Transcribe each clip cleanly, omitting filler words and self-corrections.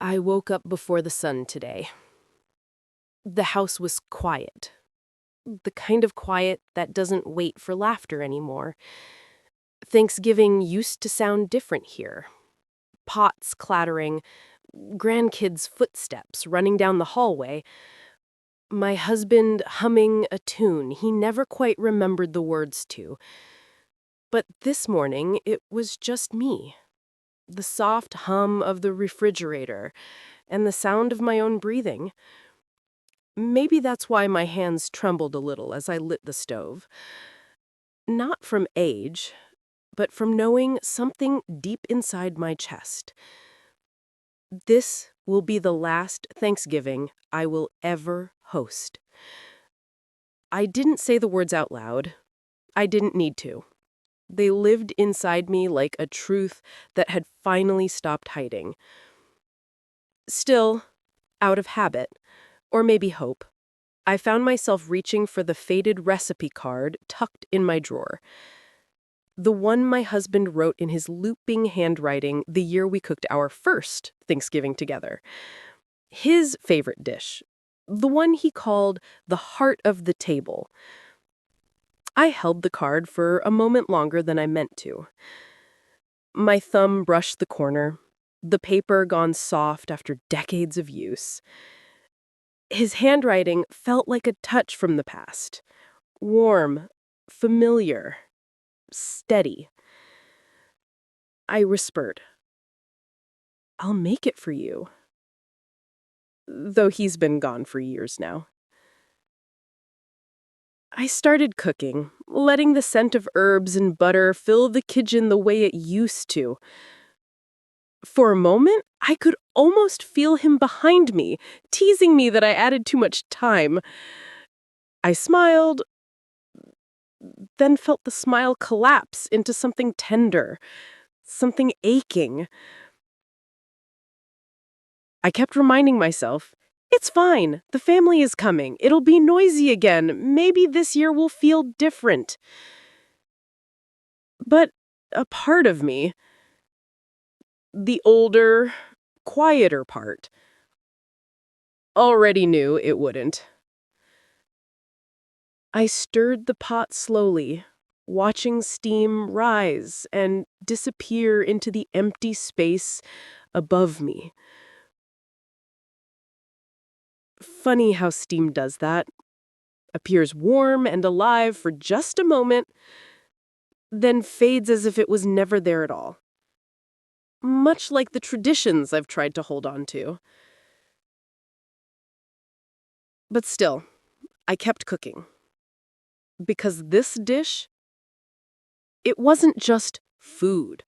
I woke up before the sun today. The house was quiet. The kind of quiet that doesn't wait for laughter anymore. Thanksgiving used to sound different here. Pots clattering, grandkids' footsteps running down the hallway, my husband humming a tune he never quite remembered the words to. But this morning, it was just me. The soft hum of the refrigerator and the sound of my own breathing. Maybe that's why my hands trembled a little as I lit the stove. Not from age, but from knowing something deep inside my chest. This will be the last Thanksgiving I will ever host. I didn't say the words out loud. I didn't need to. They lived inside me like a truth that had finally stopped hiding. Still, out of habit, or maybe hope, I found myself reaching for the faded recipe card tucked in my drawer. The one my husband wrote in his looping handwriting the year we cooked our first Thanksgiving together. His favorite dish, the one he called the heart of the table. I held the card for a moment longer than I meant to. My thumb brushed the corner, the paper gone soft after decades of use. His handwriting felt like a touch from the past. Warm, familiar, steady. I whispered, "I'll make it for you." Though he's been gone for years now. I started cooking, letting the scent of herbs and butter fill the kitchen the way it used to. For a moment, I could almost feel him behind me, teasing me that I added too much time. I smiled, then felt the smile collapse into something tender, something aching. I kept reminding myself, it's fine, the family is coming, it'll be noisy again, maybe this year will feel different. But a part of me, the older, quieter part, already knew it wouldn't. I stirred the pot slowly, watching steam rise and disappear into the empty space above me. Funny how steam does that. Appears warm and alive for just a moment, then fades as if it was never there at all. Much like the traditions I've tried to hold on to. But still, I kept cooking. Because this dish, it wasn't just food.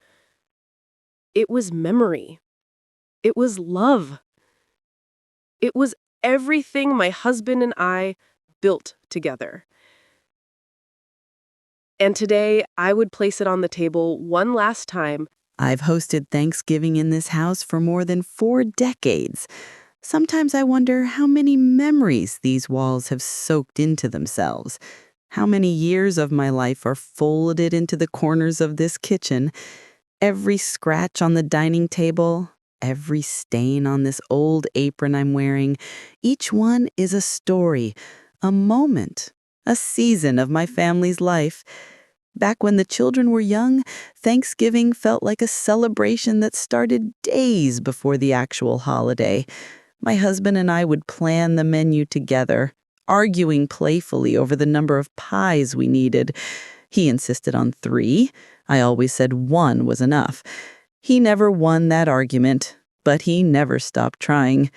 It was memory. It was love. It was everything my husband and I built together. And today, I would place it on the table one last time. I've hosted Thanksgiving in this house for more than 4 decades. Sometimes I wonder how many memories these walls have soaked into themselves. How many years of my life are folded into the corners of this kitchen. Every scratch on the dining table, every stain on this old apron I'm wearing, each one is a story, a moment, a season of my family's life. Back when the children were young, Thanksgiving felt like a celebration that started days before the actual holiday. My husband and I would plan the menu together, arguing playfully over the number of pies we needed. He insisted on 3. I always said 1 was enough. He never won that argument, but he never stopped trying.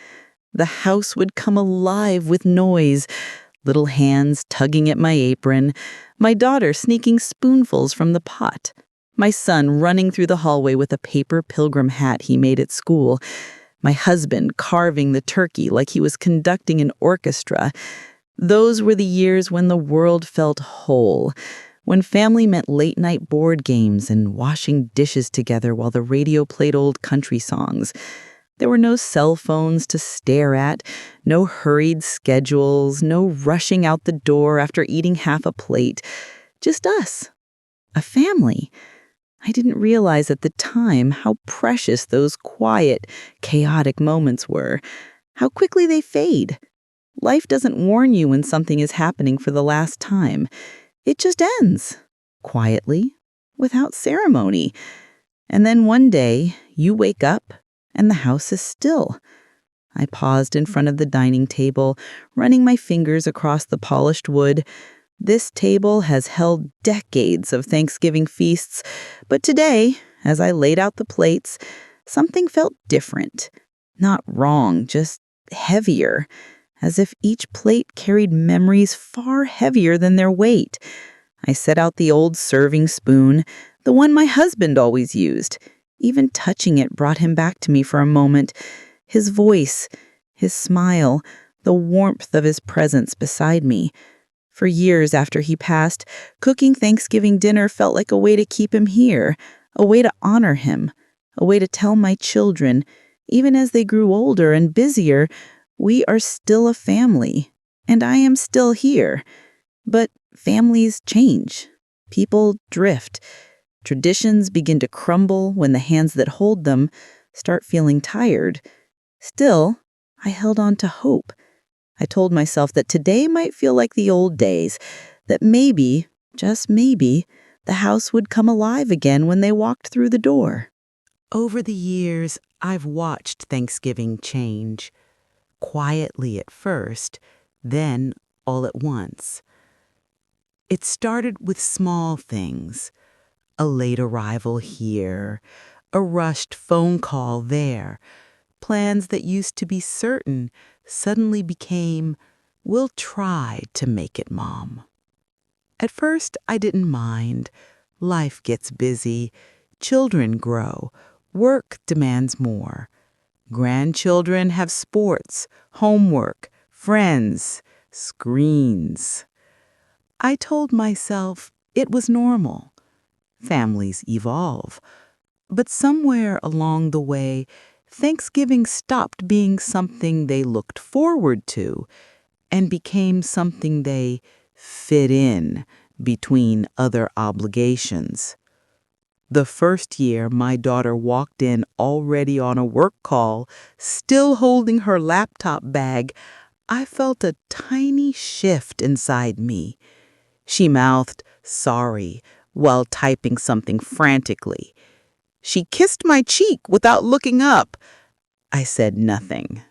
The house would come alive with noise, little hands tugging at my apron, my daughter sneaking spoonfuls from the pot, my son running through the hallway with a paper pilgrim hat he made at school, my husband carving the turkey like he was conducting an orchestra. Those were the years when the world felt whole, when family meant late-night board games and washing dishes together while the radio played old country songs. There were no cell phones to stare at, no hurried schedules, no rushing out the door after eating half a plate. Just us, a family. I didn't realize at the time how precious those quiet, chaotic moments were, how quickly they fade. Life doesn't warn you when something is happening for the last time. It just ends, quietly, without ceremony. And then one day, you wake up and the house is still. I paused in front of the dining table, running my fingers across the polished wood. This table has held decades of Thanksgiving feasts, but today, as I laid out the plates, something felt different. Not wrong, just heavier, as if each plate carried memories far heavier than their weight. I set out the old serving spoon, the one my husband always used. Even touching it brought him back to me for a moment. His voice, his smile, the warmth of his presence beside me. For years after he passed, cooking Thanksgiving dinner felt like a way to keep him here, a way to honor him, a way to tell my children, even as they grew older and busier, we are still a family, and I am still here. But families change. People drift. Traditions begin to crumble when the hands that hold them start feeling tired. Still, I held on to hope. I told myself that today might feel like the old days, that maybe, just maybe, the house would come alive again when they walked through the door. Over the years, I've watched Thanksgiving change. Quietly at first, then all at once. It started with small things. A late arrival here, a rushed phone call there. Plans that used to be certain suddenly became, "We'll try to make it, Mom." At first, I didn't mind. Life gets busy. Children grow. Work demands more. Grandchildren have sports, homework, friends, screens. I told myself it was normal. Families evolve. But somewhere along the way, Thanksgiving stopped being something they looked forward to and became something they fit in between other obligations. The first year, my daughter walked in already on a work call, still holding her laptop bag, I felt a tiny shift inside me. She mouthed, "Sorry," while typing something frantically. She kissed my cheek without looking up. I said nothing.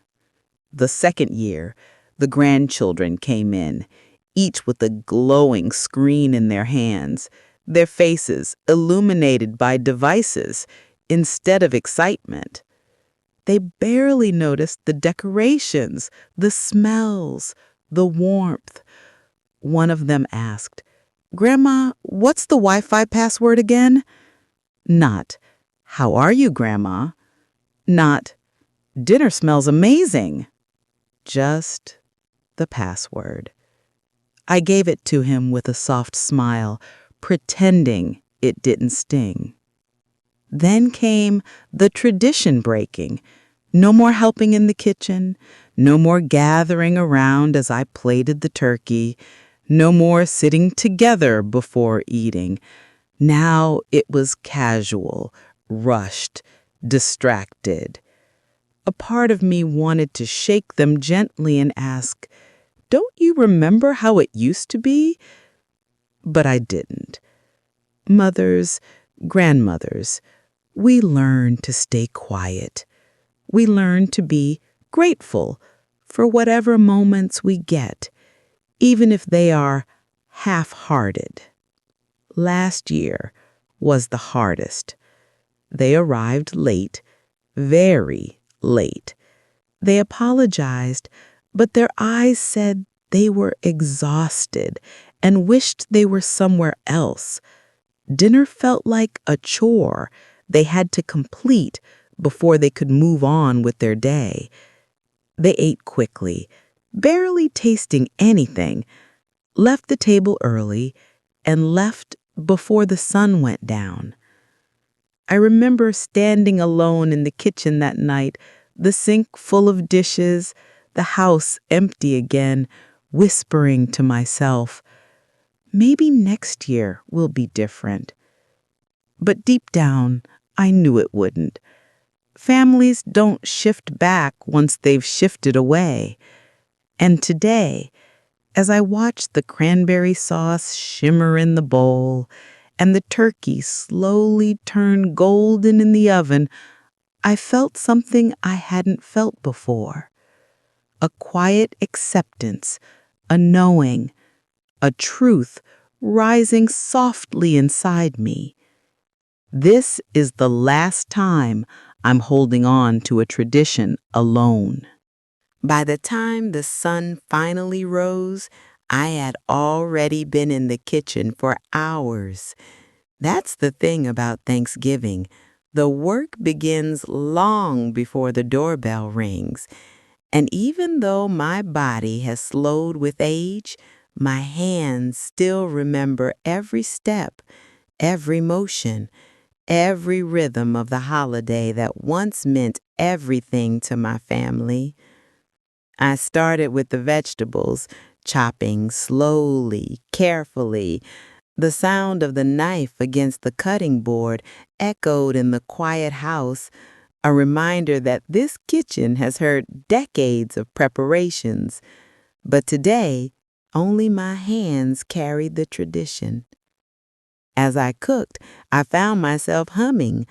The second year, the grandchildren came in, each with a glowing screen in their hands, their faces illuminated by devices instead of excitement. They barely noticed the decorations, the smells, the warmth. One of them asked, "Grandma, what's the Wi-Fi password again?" Not, "How are you, Grandma?" Not, "Dinner smells amazing." Just the password. I gave it to him with a soft smile, pretending it didn't sting. Then came the tradition breaking. No more helping in the kitchen, no more gathering around as I plated the turkey, no more sitting together before eating. Now it was casual, rushed, distracted. A part of me wanted to shake them gently and ask, "Don't you remember how it used to be?" But I didn't. Mothers, grandmothers, we learn to stay quiet. We learn to be grateful for whatever moments we get, even if they are half-hearted. Last year was the hardest. They arrived late, very late. They apologized, but their eyes said they were exhausted and wished they were somewhere else. Dinner felt like a chore they had to complete before they could move on with their day. They ate quickly, barely tasting anything, left the table early, and left before the sun went down. I remember standing alone in the kitchen that night, the sink full of dishes, the house empty again, whispering to myself, maybe next year will be different. But deep down, I knew it wouldn't. Families don't shift back once they've shifted away. And today, as I watched the cranberry sauce shimmer in the bowl and the turkey slowly turn golden in the oven, I felt something I hadn't felt before. A quiet acceptance, a knowing, a truth rising softly inside me. This is the last time I'm holding on to a tradition alone. By the time the sun finally rose, I had already been in the kitchen for hours. That's the thing about Thanksgiving. The work begins long before the doorbell rings. And even though my body has slowed with age, my hands still remember every step, every motion, every rhythm of the holiday that once meant everything to my family. I started with the vegetables, chopping slowly, carefully. The sound of the knife against the cutting board echoed in the quiet house, a reminder that this kitchen has heard decades of preparations. But today, only my hands carried the tradition. As I cooked, I found myself humming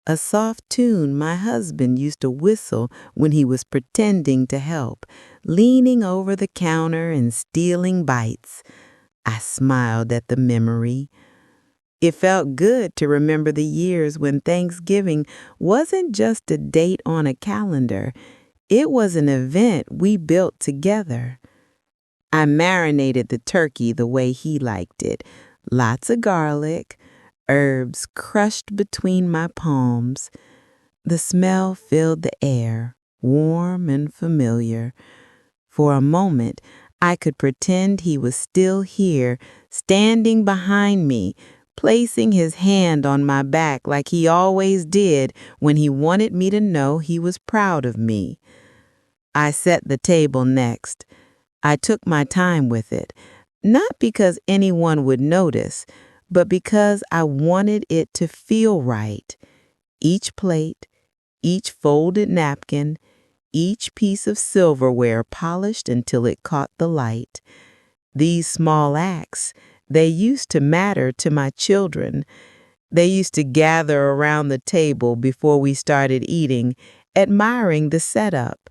a soft tune my husband used to whistle when he was pretending to help, leaning over the counter and stealing bites. I smiled at the memory. It felt good to remember the years when Thanksgiving wasn't just a date on a calendar. It was an event we built together. I marinated the turkey the way he liked it. Lots of garlic, herbs crushed between my palms. The smell filled the air, warm and familiar. For a moment, I could pretend he was still here, standing behind me, placing his hand on my back like he always did when he wanted me to know he was proud of me. I set the table next. I took my time with it, not because anyone would notice, but because I wanted it to feel right. Each plate, each folded napkin, each piece of silverware polished until it caught the light. These small acts, they used to matter to my children. They used to gather around the table before we started eating, admiring the setup,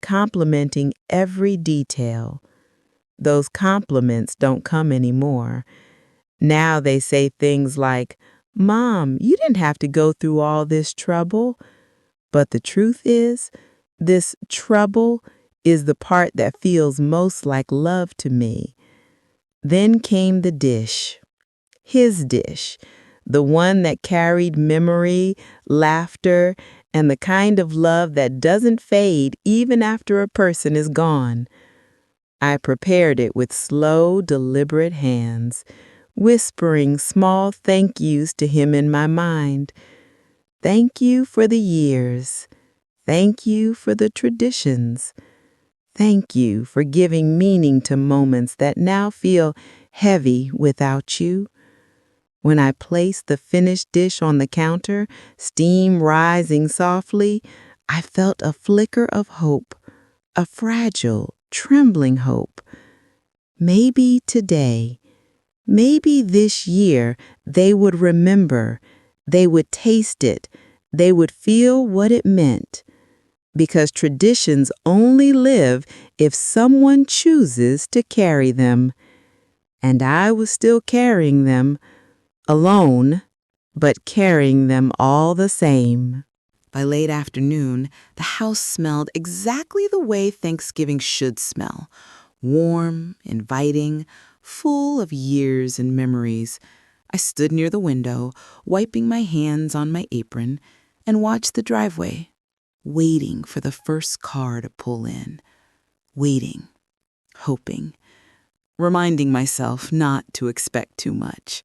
complimenting every detail. Those compliments don't come anymore. Now they say things like, "Mom, you didn't have to go through all this trouble." But the truth is, this trouble is the part that feels most like love to me. Then came the dish, his dish, the one that carried memory, laughter, and the kind of love that doesn't fade even after a person is gone. I prepared it with slow, deliberate hands, whispering small thank yous to him in my mind. Thank you for the years. Thank you for the traditions. Thank you for giving meaning to moments that now feel heavy without you. When I placed the finished dish on the counter, steam rising softly, I felt a flicker of hope, a fragile, trembling hope. Maybe today, maybe this year, they would remember, they would taste it, they would feel what it meant. Because traditions only live if someone chooses to carry them. And I was still carrying them, alone, but carrying them all the same. By late afternoon, the house smelled exactly the way Thanksgiving should smell. Warm, inviting, full of years and memories. I stood near the window, wiping my hands on my apron, and watched the driveway, waiting for the first car to pull in. Waiting, hoping, reminding myself not to expect too much.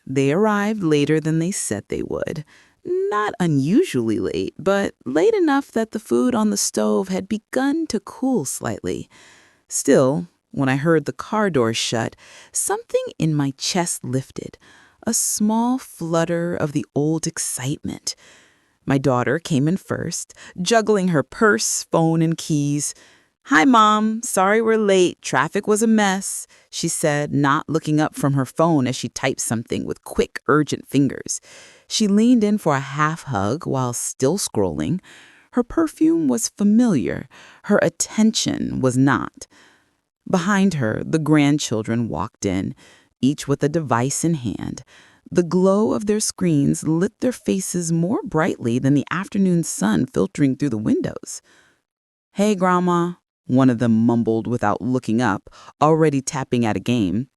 They arrived later than they said they would. Not unusually late, but late enough that the food on the stove had begun to cool slightly. Still, when I heard the car door shut, something in my chest lifted. a small flutter of the old excitement. My daughter came in first, juggling her purse, phone, and keys. "Hi, Mom. Sorry we're late. Traffic was a mess," she said, not looking up from her phone as she typed something with quick, urgent fingers. She leaned in for a half hug while still scrolling. Her perfume was familiar. Her attention was not. Behind her, the grandchildren walked in, each with a device in hand. The glow of their screens lit their faces more brightly than the afternoon sun filtering through the windows. "Hey, Grandma," one of them mumbled without looking up, already tapping at a game.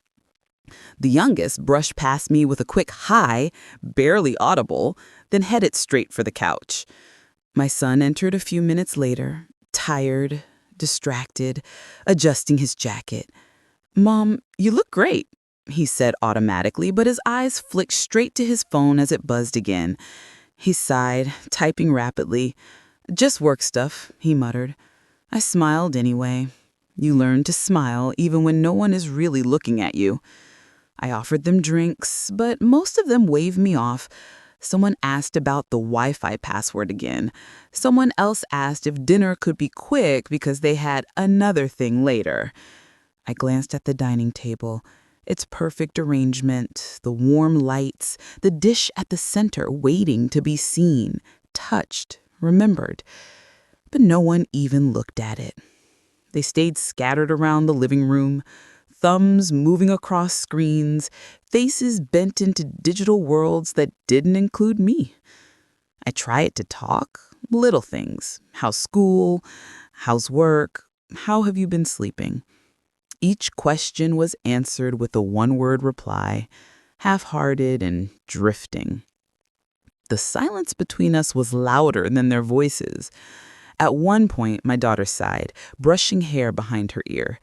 The youngest brushed past me with a quick hi, barely audible, then headed straight for the couch. My son entered a few minutes later, tired, distracted, adjusting his jacket. "Mom, you look great," he said automatically, but his eyes flicked straight to his phone as it buzzed again. He sighed, typing rapidly. "Just work stuff," he muttered. I smiled anyway. You learn to smile even when no one is really looking at you. I offered them drinks, but most of them waved me off. Someone asked about the Wi-Fi password again. Someone else asked if dinner could be quick because they had another thing later. I glanced at the dining table. Its perfect arrangement, the warm lights, the dish at the center waiting to be seen, touched, remembered. But no one even looked at it. They stayed scattered around the living room, thumbs moving across screens, faces bent into digital worlds that didn't include me. I tried to talk, little things. How's school? How's work? How have you been sleeping? Each question was answered with a one-word reply, half-hearted and drifting. The silence between us was louder than their voices. At one point, my daughter sighed, brushing hair behind her ear.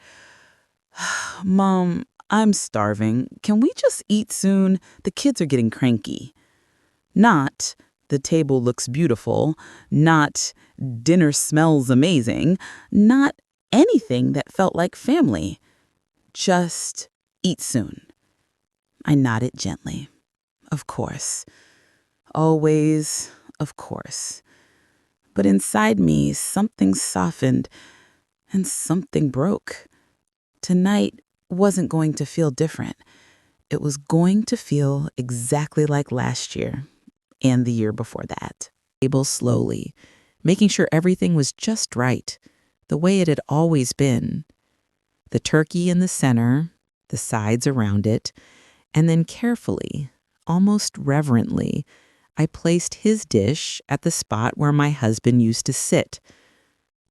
"Mom, I'm starving. Can we just eat soon? The kids are getting cranky." Not, "The table looks beautiful," not, "Dinner smells amazing," not anything that felt like family. Just, "Eat soon." I nodded gently. Of course. Always, of course. But inside me, something softened and something broke. Tonight wasn't going to feel different. It was going to feel exactly like last year and the year before that. Table slowly, making sure everything was just right, the way it had always been. The turkey in the center, the sides around it, and then carefully, almost reverently, I placed his dish at the spot where my husband used to sit.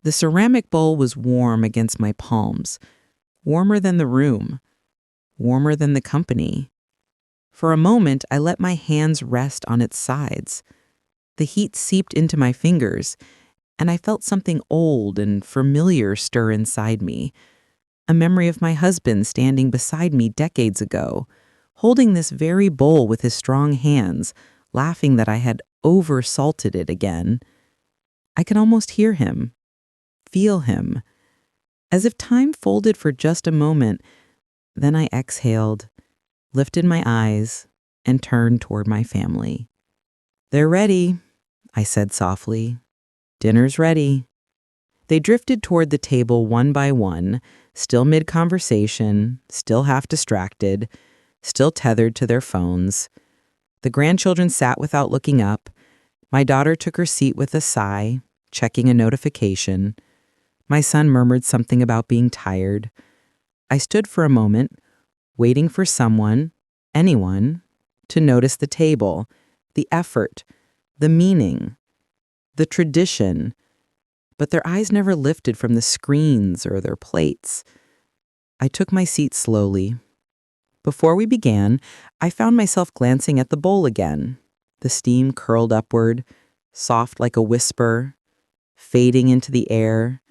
The ceramic bowl was warm against my palms, warmer than the room, warmer than the company. For a moment, I let my hands rest on its sides. The heat seeped into my fingers, and I felt something old and familiar stir inside me. A memory of my husband standing beside me decades ago, holding this very bowl with his strong hands, laughing that I had over-salted it again. I could almost hear him, feel him, as if time folded for just a moment. Then I exhaled, lifted my eyes, and turned toward my family. "They're ready," I said softly. "Dinner's ready." They drifted toward the table one by one, still mid-conversation, still half distracted, still tethered to their phones. The grandchildren sat without looking up. My daughter took her seat with a sigh, checking a notification. My son murmured something about being tired. I stood for a moment, waiting for someone, anyone, to notice the table, the effort, the meaning, the tradition, but their eyes never lifted from the screens or their plates. I took my seat slowly. Before we began, I found myself glancing at the bowl again. The steam curled upward, soft like a whisper, fading into the air,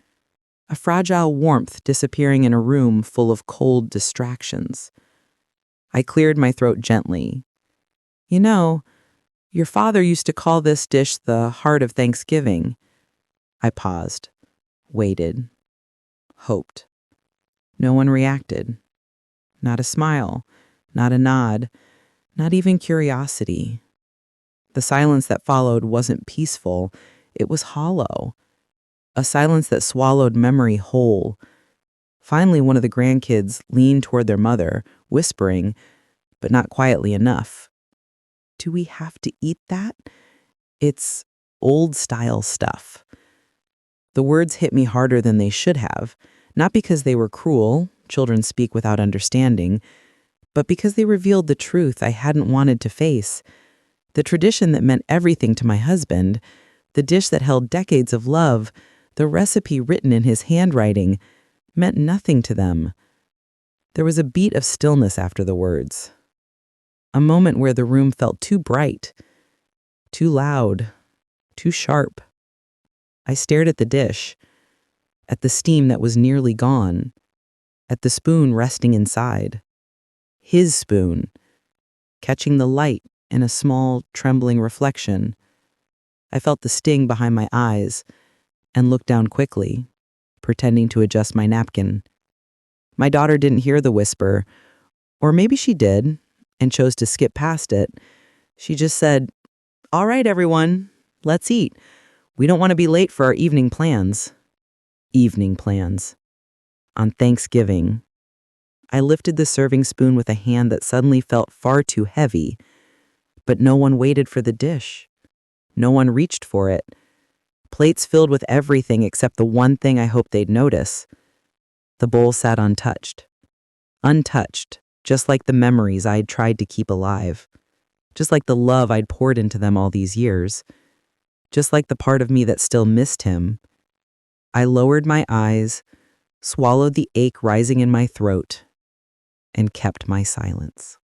a fragile warmth disappearing in a room full of cold distractions. I cleared my throat gently. "You know, your father used to call this dish the heart of Thanksgiving." I paused, waited, hoped. No one reacted. Not a smile, not a nod, not even curiosity. The silence that followed wasn't peaceful, it was hollow. A silence that swallowed memory whole. Finally, one of the grandkids leaned toward their mother, whispering, but not quietly enough. Do we have to eat that? It's old-style stuff. The words hit me harder than they should have, not because they were cruel, children speak without understanding, but because they revealed the truth I hadn't wanted to face. The tradition that meant everything to my husband, the dish that held decades of love, the recipe written in his handwriting, meant nothing to them. There was a beat of stillness after the words. A moment where the room felt too bright, too loud, too sharp. I stared at the dish, at the steam that was nearly gone, at the spoon resting inside. His spoon, catching the light in a small, trembling reflection. I felt the sting behind my eyes and looked down quickly, pretending to adjust my napkin. My daughter didn't hear the whisper, or maybe she did and chose to skip past it. She just said, "All right, everyone, let's eat. We don't want to be late for our evening plans." Evening plans. On Thanksgiving. I lifted the serving spoon with a hand that suddenly felt far too heavy, but no one waited for the dish. No one reached for it. Plates filled with everything except the one thing I hoped they'd notice. The bowl sat untouched. Untouched, just like the memories I'd tried to keep alive. Just like the love I'd poured into them all these years. Just like the part of me that still missed him. I lowered my eyes, swallowed the ache rising in my throat, and kept my silence.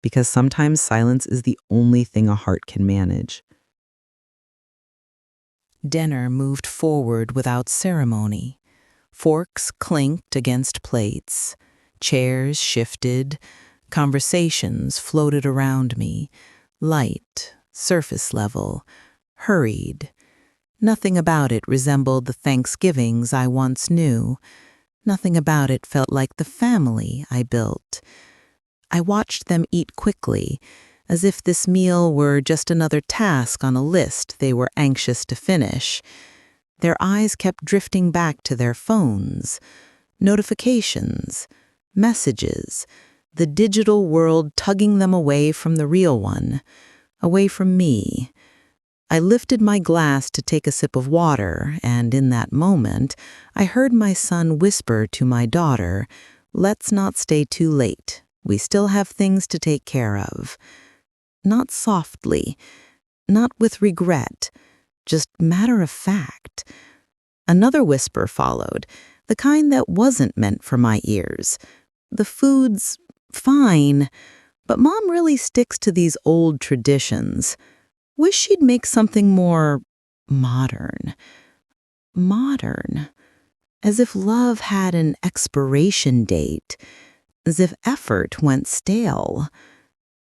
Because sometimes silence is the only thing a heart can manage. Dinner moved forward without ceremony. Forks clinked against plates. Chairs shifted. Conversations floated around me. Light, surface level, hurried. Nothing about it resembled the Thanksgivings I once knew. Nothing about it felt like the family I built. I watched them eat quickly, as if this meal were just another task on a list they were anxious to finish. Their eyes kept drifting back to their phones, notifications, messages, the digital world tugging them away from the real one, away from me. I lifted my glass to take a sip of water, and in that moment, I heard my son whisper to my daughter, "Let's not stay too late. We still have things to take care of." Not softly, not with regret, just matter of fact. Another whisper followed, the kind that wasn't meant for my ears. "The food's fine, but Mom really sticks to these old traditions. Wish she'd make something more modern." Modern. As if love had an expiration date. As if effort went stale.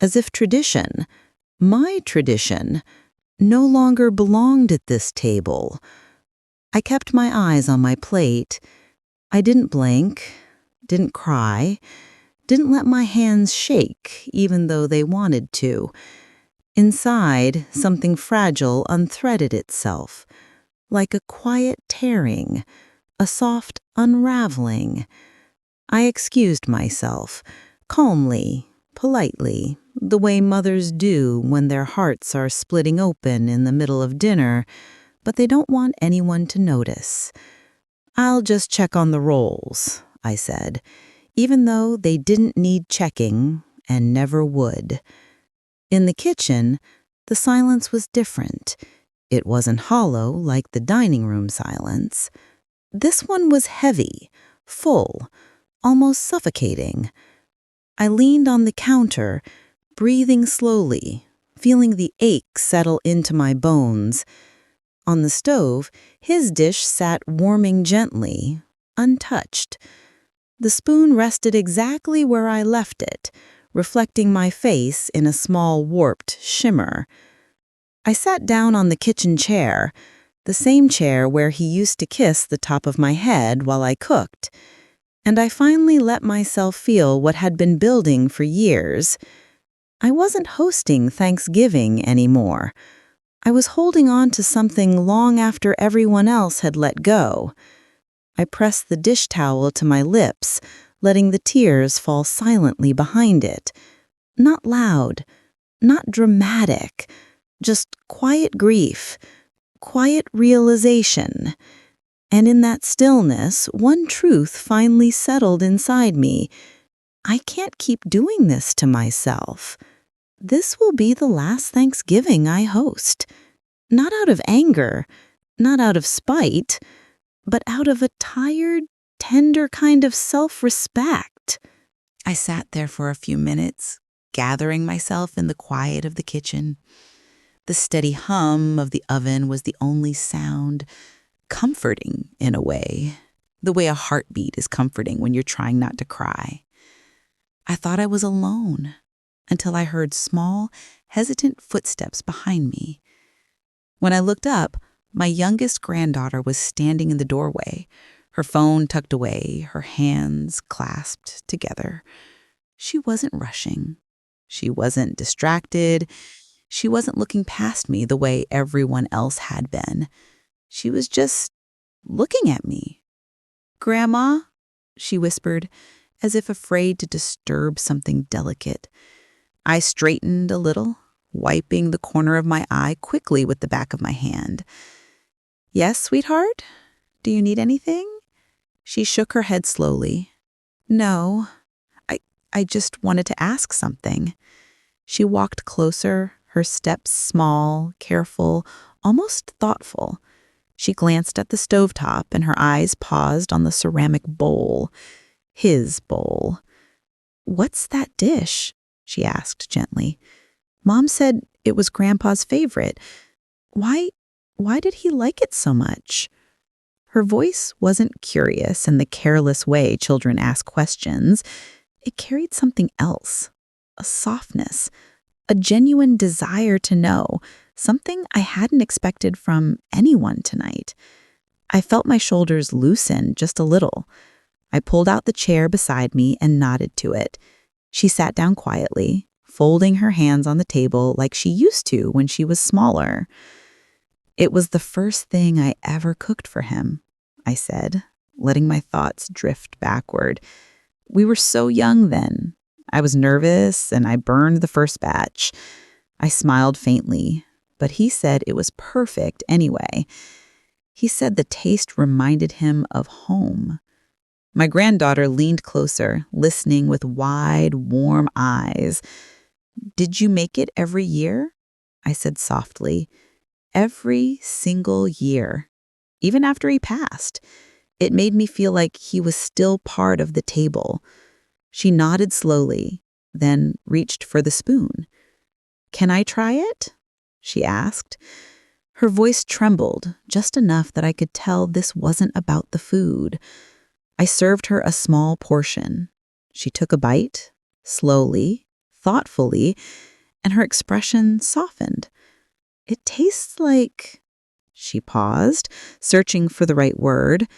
As if tradition, my tradition, no longer belonged at this table. I kept my eyes on my plate. I didn't blink, didn't cry, didn't let my hands shake, even though they wanted to. Inside, something fragile unthreaded itself, like a quiet tearing, a soft unraveling. I excused myself, calmly, politely, the way mothers do when their hearts are splitting open in the middle of dinner, but they don't want anyone to notice. "I'll just check on the rolls," I said, even though they didn't need checking and never would. In the kitchen, the silence was different. It wasn't hollow like the dining room silence. This one was heavy, full, almost suffocating. I leaned on the counter, breathing slowly, feeling the ache settle into my bones. On the stove, his dish sat warming gently, untouched. The spoon rested exactly where I left it, reflecting my face in a small warped shimmer. I sat down on the kitchen chair, the same chair where he used to kiss the top of my head while I cooked, and I finally let myself feel what had been building for years. I wasn't hosting Thanksgiving anymore. I was holding on to something long after everyone else had let go. I pressed the dish towel to my lips, letting the tears fall silently behind it. Not loud, not dramatic, just quiet grief, quiet realization. And in that stillness, one truth finally settled inside me. I can't keep doing this to myself. This will be the last Thanksgiving I host. Not out of anger, not out of spite, but out of a tired, tender kind of self-respect. I sat there for a few minutes, gathering myself in the quiet of the kitchen. The steady hum of the oven was the only sound, comforting in a way, the way a heartbeat is comforting when you're trying not to cry. I thought I was alone until I heard small, hesitant footsteps behind me. When I looked up, my youngest granddaughter was standing in the doorway, her phone tucked away, her hands clasped together. She wasn't rushing. She wasn't distracted. She wasn't looking past me the way everyone else had been. She was just looking at me. "Grandma," she whispered, as if afraid to disturb something delicate. I straightened a little, wiping the corner of my eye quickly with the back of my hand. "Yes, sweetheart? Do you need anything?" She shook her head slowly. "No, I just wanted to ask something." She walked closer, her steps small, careful, almost thoughtful. She glanced at the stovetop and her eyes paused on the ceramic bowl. His bowl. "What's that dish?" she asked gently. "Mom said it was Grandpa's favorite. Why did he like it so much?" Her voice wasn't curious in the careless way children ask questions. It carried something else, a softness, a genuine desire to know, something I hadn't expected from anyone tonight. I felt my shoulders loosen just a little. I pulled out the chair beside me and nodded to it. She sat down quietly, folding her hands on the table like she used to when she was smaller. "It was the first thing I ever cooked for him," I said, letting my thoughts drift backward. "We were so young then. I was nervous and I burned the first batch." I smiled faintly, but he said it was perfect anyway. He said the taste reminded him of home. My granddaughter leaned closer, listening with wide, warm eyes. "Did you make it every year?" I said softly. "Every single year, even after he passed." It made me feel like he was still part of the table. She nodded slowly, then reached for the spoon. "Can I try it?" she asked. Her voice trembled, just enough that I could tell this wasn't about the food. I served her a small portion. She took a bite, slowly, thoughtfully, and her expression softened. "It tastes like—" She paused, searching for the right word.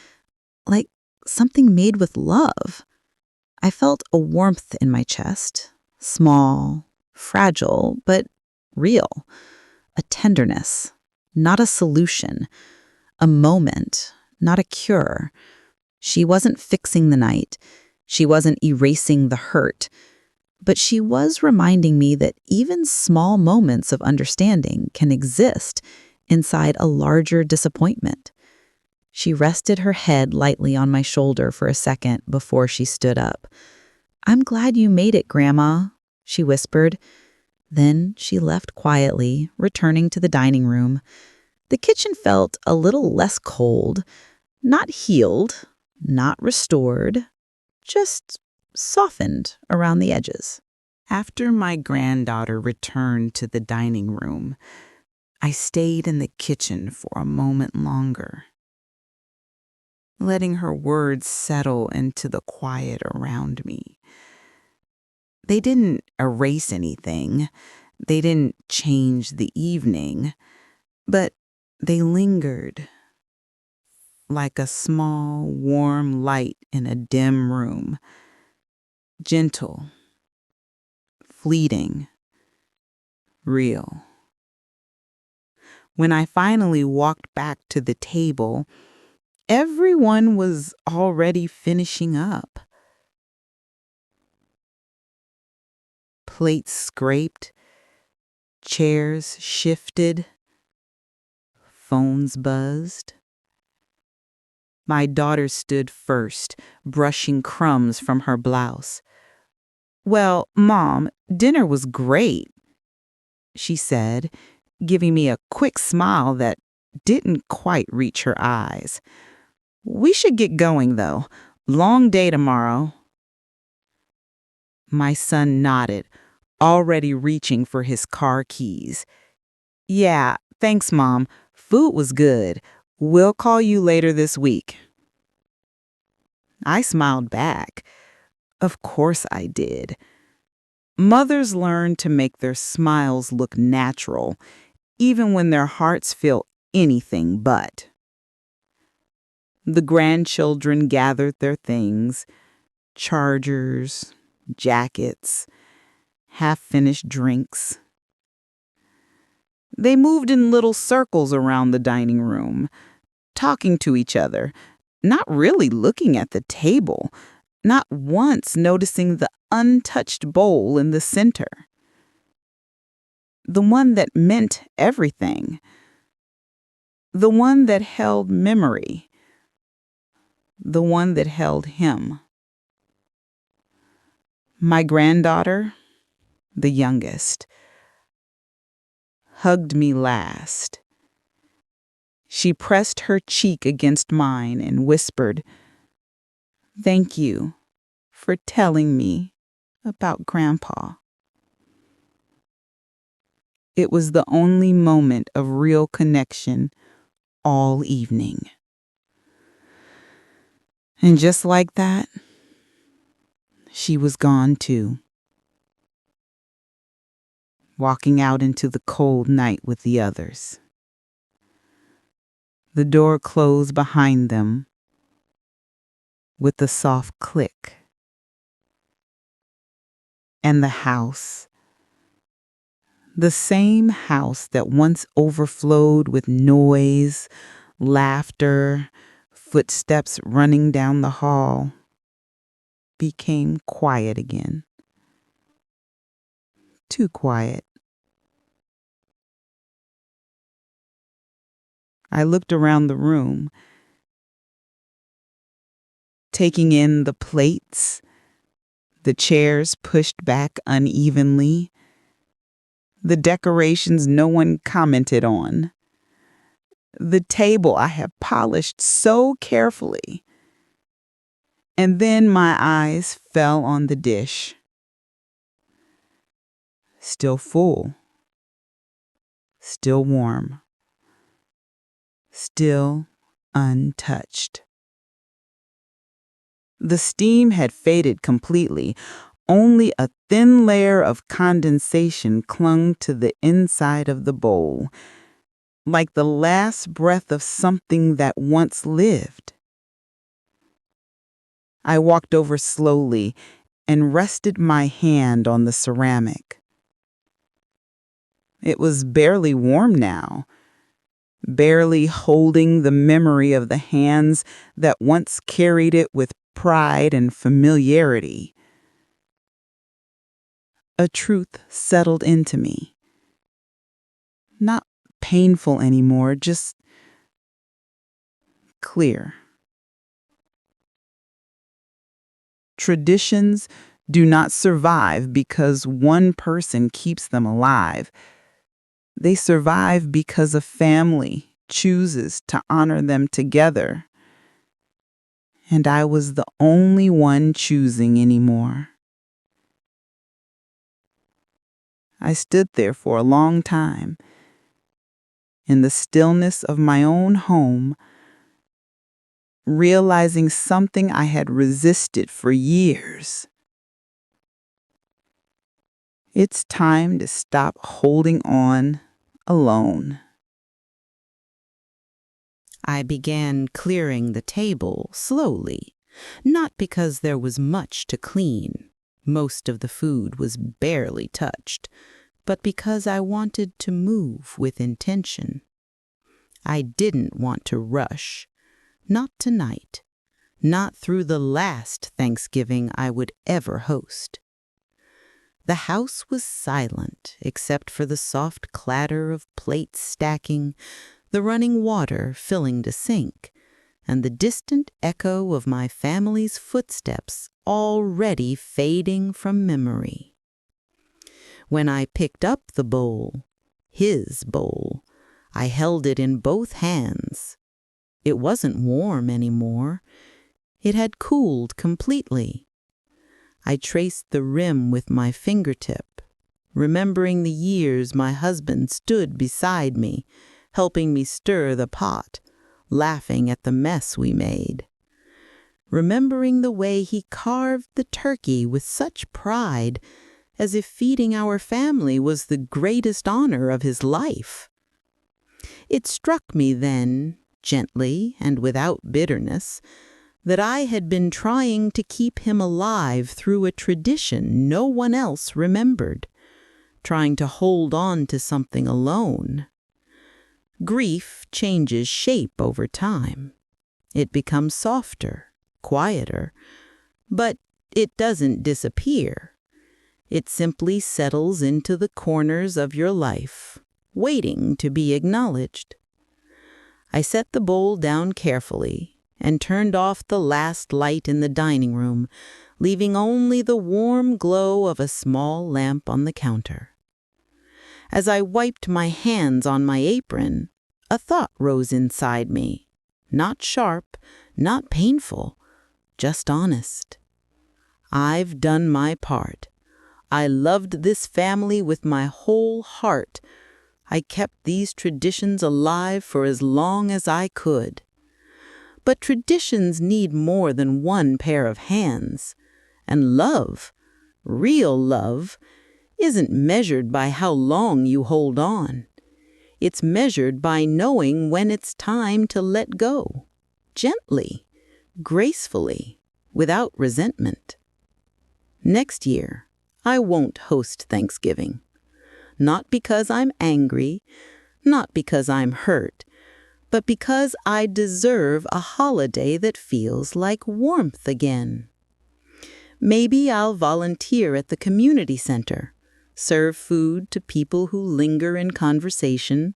"Like something made with love." I felt a warmth in my chest, small, fragile, but real. A tenderness, not a solution. A moment, not a cure. She wasn't fixing the night. She wasn't erasing the hurt. But she was reminding me that even small moments of understanding can exist inside a larger disappointment. She rested her head lightly on my shoulder for a second before she stood up. "I'm glad you made it, Grandma," she whispered. Then she left quietly, returning to the dining room. The kitchen felt a little less cold, not healed, not restored, just softened around the edges. After my granddaughter returned to the dining room, I stayed in the kitchen for a moment longer, letting her words settle into the quiet around me. They didn't erase anything. They didn't change the evening, but they lingered like a small, warm light in a dim room. Gentle, fleeting, real. When I finally walked back to the table, everyone was already finishing up. Plates scraped, chairs shifted, phones buzzed. My daughter stood first, brushing crumbs from her blouse. "Well, Mom, dinner was great," she said, giving me a quick smile that didn't quite reach her eyes. "We should get going, though. Long day tomorrow." My son nodded, already reaching for his car keys. "Yeah, thanks, Mom. Food was good. We'll call you later this week." I smiled back. Of course I did. Mothers learn to make their smiles look natural, even when their hearts feel anything but. The grandchildren gathered their things: chargers, jackets, half-finished drinks. They moved in little circles around the dining room, talking to each other, not really looking at the table, not once noticing the untouched bowl in the center. The one that meant everything. The one that held memory. The one that held him. My granddaughter, the youngest, hugged me last. She pressed her cheek against mine and whispered, "Thank you for telling me about Grandpa." It was the only moment of real connection all evening. And just like that, she was gone too, walking out into the cold night with the others. The door closed behind them with a soft click. And the house, the same house that once overflowed with noise, laughter, footsteps running down the hall, became quiet again. Too quiet. I looked around the room, taking in the plates, the chairs pushed back unevenly, the decorations no one commented on, the table I had polished so carefully. And then my eyes fell on the dish. Still full, still warm, still untouched. The steam had faded completely. Only a thin layer of condensation clung to the inside of the bowl, like the last breath of something that once lived. I walked over slowly and rested my hand on the ceramic. It was barely warm now, barely holding the memory of the hands that once carried it with pride and familiarity. A truth settled into me. Not painful anymore, just clear. Traditions do not survive because one person keeps them alive. They survive because a family chooses to honor them together. And I was the only one choosing anymore. I stood there for a long time, in the stillness of my own home, realizing something I had resisted for years. It's time to stop holding on alone. I began clearing the table slowly, not because there was much to clean. Most of the food was barely touched, but because I wanted to move with intention. I didn't want to rush. Not tonight. Not through the last Thanksgiving I would ever host. The house was silent except for the soft clatter of plates stacking, the running water filling the sink, and the distant echo of my family's footsteps already fading from memory. When I picked up the bowl, his bowl, I held it in both hands. It wasn't warm anymore. It had cooled completely. I traced the rim with my fingertip, remembering the years my husband stood beside me, helping me stir the pot, laughing at the mess we made. Remembering the way he carved the turkey with such pride, as if feeding our family was the greatest honor of his life. It struck me then, gently and without bitterness, that I had been trying to keep him alive through a tradition no one else remembered, trying to hold on to something alone. Grief changes shape over time. It becomes softer, quieter, but it doesn't disappear. It simply settles into the corners of your life, waiting to be acknowledged. I set the bowl down carefully and turned off the last light in the dining room, leaving only the warm glow of a small lamp on the counter. As I wiped my hands on my apron, a thought rose inside me. Not sharp, not painful, just honest. I've done my part. I loved this family with my whole heart. I kept these traditions alive for as long as I could. But traditions need more than one pair of hands. And love, real love, isn't measured by how long you hold on. It's measured by knowing when it's time to let go. Gently, gracefully, without resentment. Next year, I won't host Thanksgiving. Not because I'm angry, not because I'm hurt, but because I deserve a holiday that feels like warmth again. Maybe I'll volunteer at the community center, serve food to people who linger in conversation,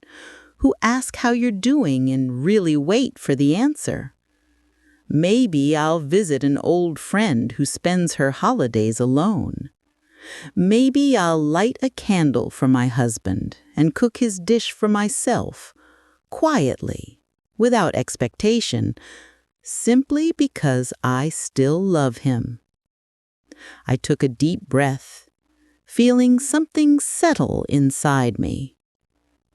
who ask how you're doing and really wait for the answer. Maybe I'll visit an old friend who spends her holidays alone. Maybe I'll light a candle for my husband and cook his dish for myself, quietly, without expectation, simply because I still love him. I took a deep breath, feeling something settle inside me.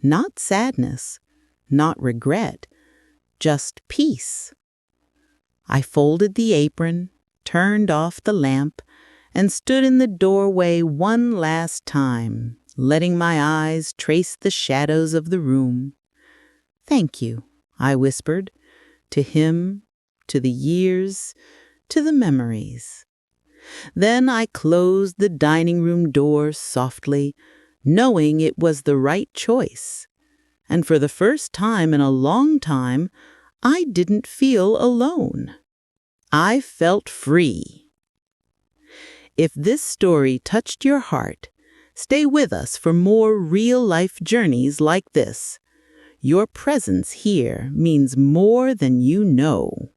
Not sadness, not regret, just peace. I folded the apron, turned off the lamp, and stood in the doorway one last time, letting my eyes trace the shadows of the room. "Thank you," I whispered, to him, to the years, to the memories. Then I closed the dining room door softly, knowing it was the right choice. And for the first time in a long time, I didn't feel alone. I felt free. If this story touched your heart, stay with us for more real-life journeys like this. Your presence here means more than you know.